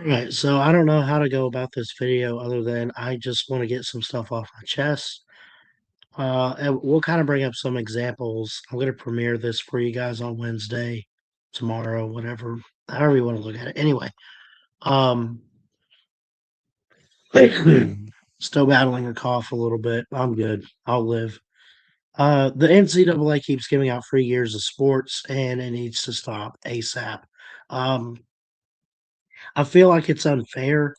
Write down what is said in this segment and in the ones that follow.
Alright, so I don't know how to go about this video other than I just want to get some stuff off my chest. And we'll kind of bring up some examples. I'm going to premiere this for you guys on Wednesday, tomorrow, whatever, however you want to look at it. Anyway, um, still battling a cough a little bit. I'm good. I'll live. The NCAA keeps giving out free years of sports, and it needs to stop ASAP. Um, I feel like it's unfair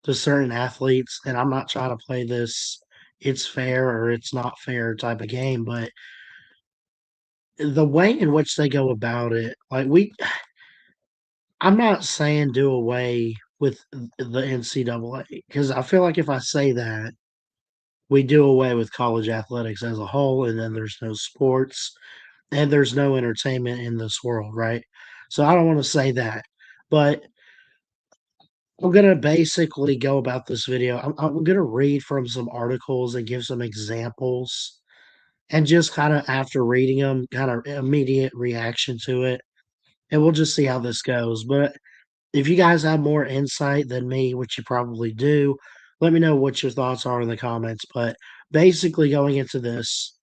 to certain athletes, and I'm not trying to play this it's fair or it's not fair type of game, but the way in which they go about it, like I'm not saying do away with the NCAA because I feel like if I say that, we do away with college athletics as a whole, and then there's no sports and there's no entertainment in this world, right? So I don't want to say that, but I'm gonna basically go about this video. I'm gonna read from some articles and give some examples, and just kind of after reading them, kind of immediate reaction to it, and we'll just see how this goes. But if you guys have more insight than me, which you probably do, let me know what your thoughts are in the comments. But basically, going into this,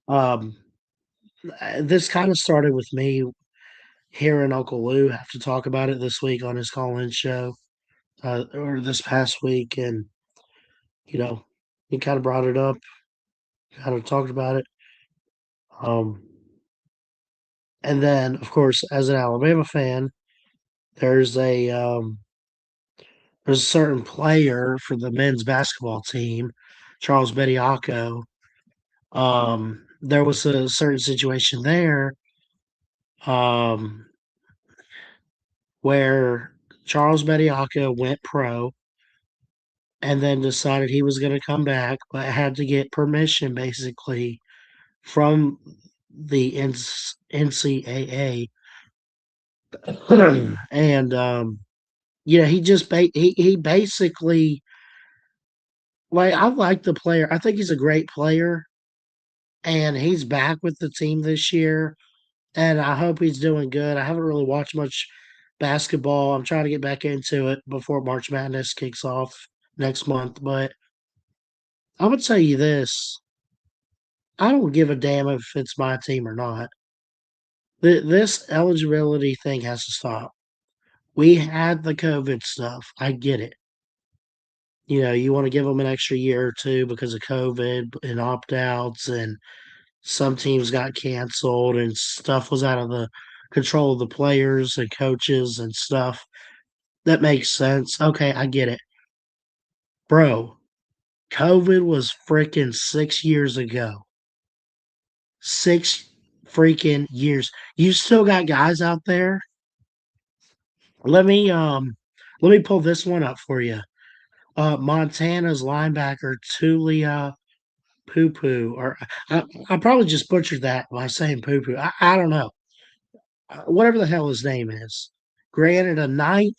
um, this kind of started with me hearing Uncle Lou have to talk about it this week on his call-in show, or this past week, and you know, he kind of brought it up, kind of talked about it. Um, and then, of course, as an Alabama fan, there's a there's a certain player for the men's basketball team, Charles Bediako. There was a certain situation there um, where Charles Bediako went pro and then decided he was going to come back, but had to get permission basically from the NCAA. And he just he basically, like, I like the player. I think he's a great player, and he's back with the team this year, and I hope he's doing good. I haven't really watched much basketball. I'm trying to get back into it before March Madness kicks off next month, but I'm gonna tell you this: I don't give a damn if it's my team or not. This eligibility thing has to stop. We had the COVID stuff. I get it. You want to give them an extra year or two because of COVID and opt outs, and some teams got canceled, and stuff was out of the control of the players and coaches and stuff. That makes sense. Okay, I get it. Bro, COVID was freaking 6 years ago. 6 freaking years. You still got guys out there. Let me let me pull this one up for you. Montana's linebacker Tulia Poo Poo, or I probably just butchered that by saying Poo Poo. I don't know. Whatever the hell his name is. Granted a ninth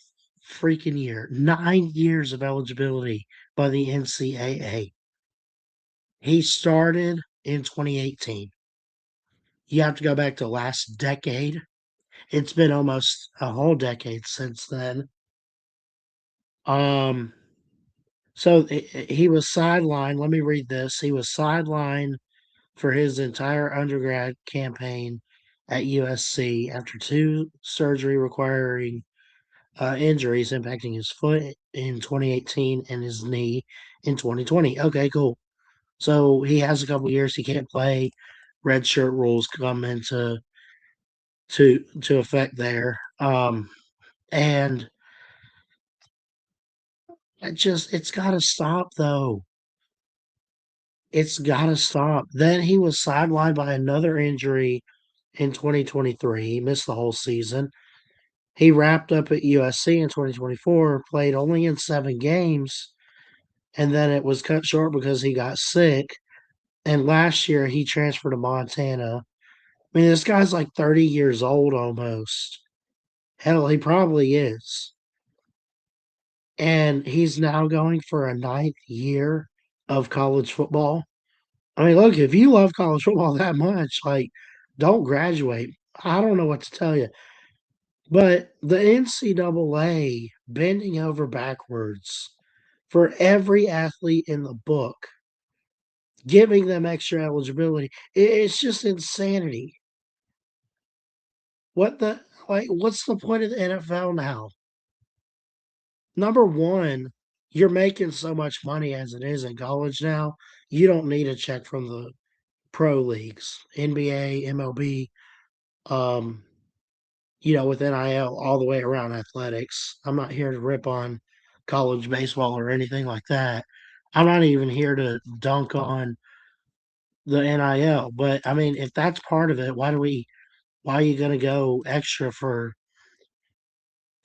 freaking year, 9 years of eligibility by the NCAA. He started in 2018. You have to go back to last decade. It's been almost a whole decade since then. Um, so he was sidelined. Let me read this. He was sidelined for his entire undergrad campaign at USC after two surgery requiring injuries impacting his foot in 2018 and his knee in 2020. Okay, cool. So he has a couple years he can't play. Red shirt rules come into to effect there. And it's got to stop though. It's got to stop. Then he was sidelined by another injury in 2023. He missed the whole season. He wrapped up at USC in 2024, played only in 7 games, and then it was cut short because he got sick. And last year he transferred to Montana. I mean, this guy's like 30 years old almost. Hell, he probably is. And he's now going for a ninth year of college football. I mean, look, if you love college football that much, like, don't graduate. I don't know what to tell you. But the NCAA bending over backwards for every athlete in the book, giving them extra eligibility, it's just insanity. What the what's the point of the NFL now? Number one, you're making so much money as it is in college now. You don't need a check from the pro leagues, NBA, MLB, um, with NIL all the way around athletics. I'm not here to rip on college baseball or anything like that. I'm not even here to dunk on the NIL. But I mean, if that's part of it, why are you gonna go extra for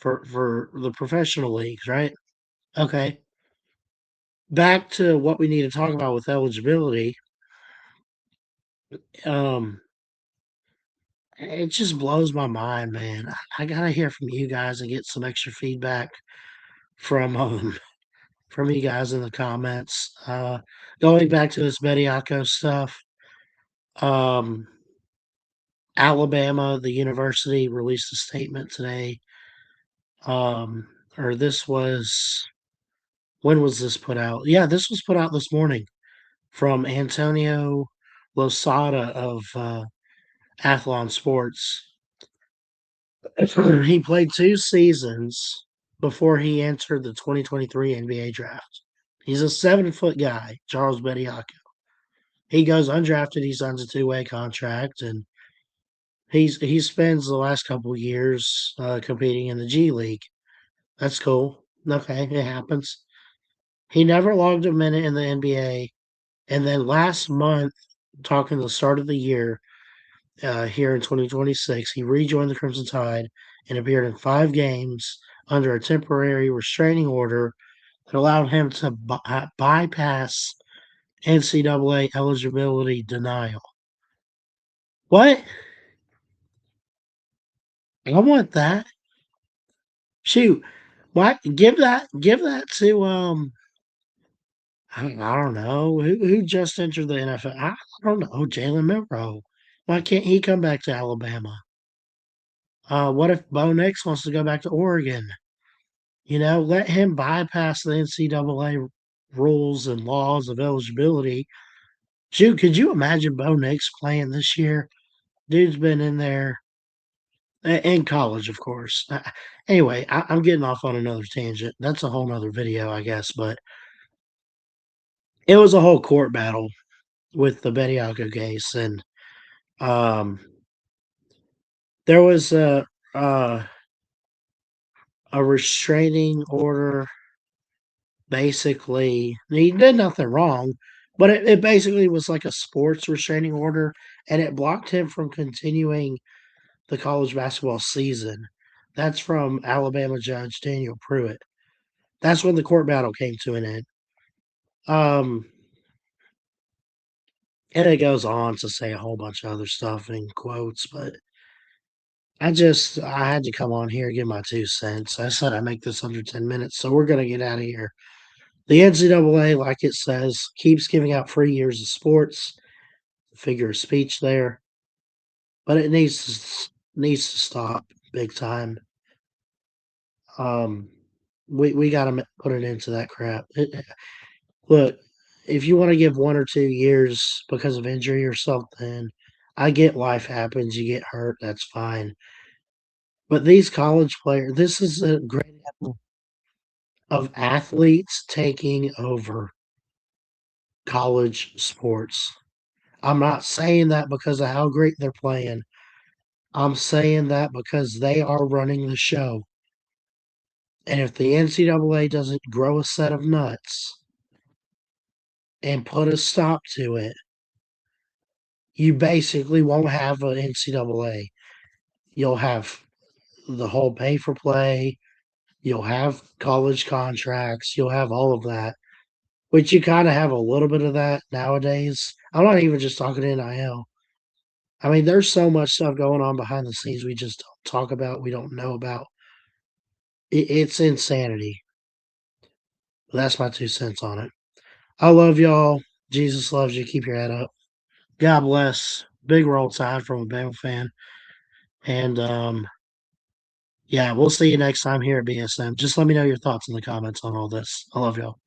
the professional leagues, right? Okay. Back to what we need to talk about with eligibility. Um, it just blows my mind, man. I gotta hear from you guys and get some extra feedback from from you guys in the comments. Going back to this Bediako stuff, um, Alabama, the university released a statement today. Um, or this was when was this put out? Yeah, this was put out this morning from Antonio Losada of Athlon Sports. He played 2 seasons before he entered the 2023 NBA draft. He's a 7-foot guy, Charles Bediako. He goes undrafted, he signs a two-way contract, and he spends the last couple of years, competing in the G League. That's cool. Okay, it happens. He never logged a minute in the NBA, and then last month, talking the start of the year, here in 2026, he rejoined the Crimson Tide and appeared in 5 games under a temporary restraining order that allowed him to bypass NCAA eligibility denial. What? I want that. Shoot. Why give that to I don't know who just entered the NFL. I don't know Jalen Milroe. Why can't he come back to Alabama? What if Bo Nix wants to go back to Oregon? Let him bypass the NCAA rules and laws of eligibility. Shoot, could you imagine Bo Nix playing this year? Dude's been in there in college, of course. Anyway, I'm getting off on another tangent. That's a whole nother video, I guess. But it was a whole court battle with the Bediako case, and um, there was uh, a restraining order. Basically, he did nothing wrong, but it basically was like a sports restraining order, and it blocked him from continuing the college basketball season. That's from Alabama Judge Daniel Pruitt. That's when the court battle came to an end. Um, and it goes on to say a whole bunch of other stuff in quotes, but I had to come on here and give my 2 cents. I said I make this under 10 minutes, so we're gonna get out of here. The NCAA, like it says, keeps giving out free years of sports. Figure of speech there, but it needs to stop big time. Um, we got to put an end to that crap. Look, if you want to give 1 or 2 years because of injury or something, I get life happens. You get hurt, that's fine. But these college players, this is a great example of athletes taking over college sports. I'm not saying that because of how great they're playing. I'm saying that because they are running the show. And if the NCAA doesn't grow a set of nuts and put a stop to it, you basically won't have an NCAA. You'll have the whole pay for play, you'll have college contracts, you'll have all of that, which you kind of have a little bit of that nowadays. I'm not even just talking NIL. I mean, there's so much stuff going on behind the scenes we just don't talk about, we don't know about. It's insanity. That's my 2 cents on it. I love y'all. Jesus loves you. Keep your head up. God bless. Big roll tide from a Bama fan. And Yeah, we'll see you next time here at BSM. Just let me know your thoughts in the comments on all this. I love y'all.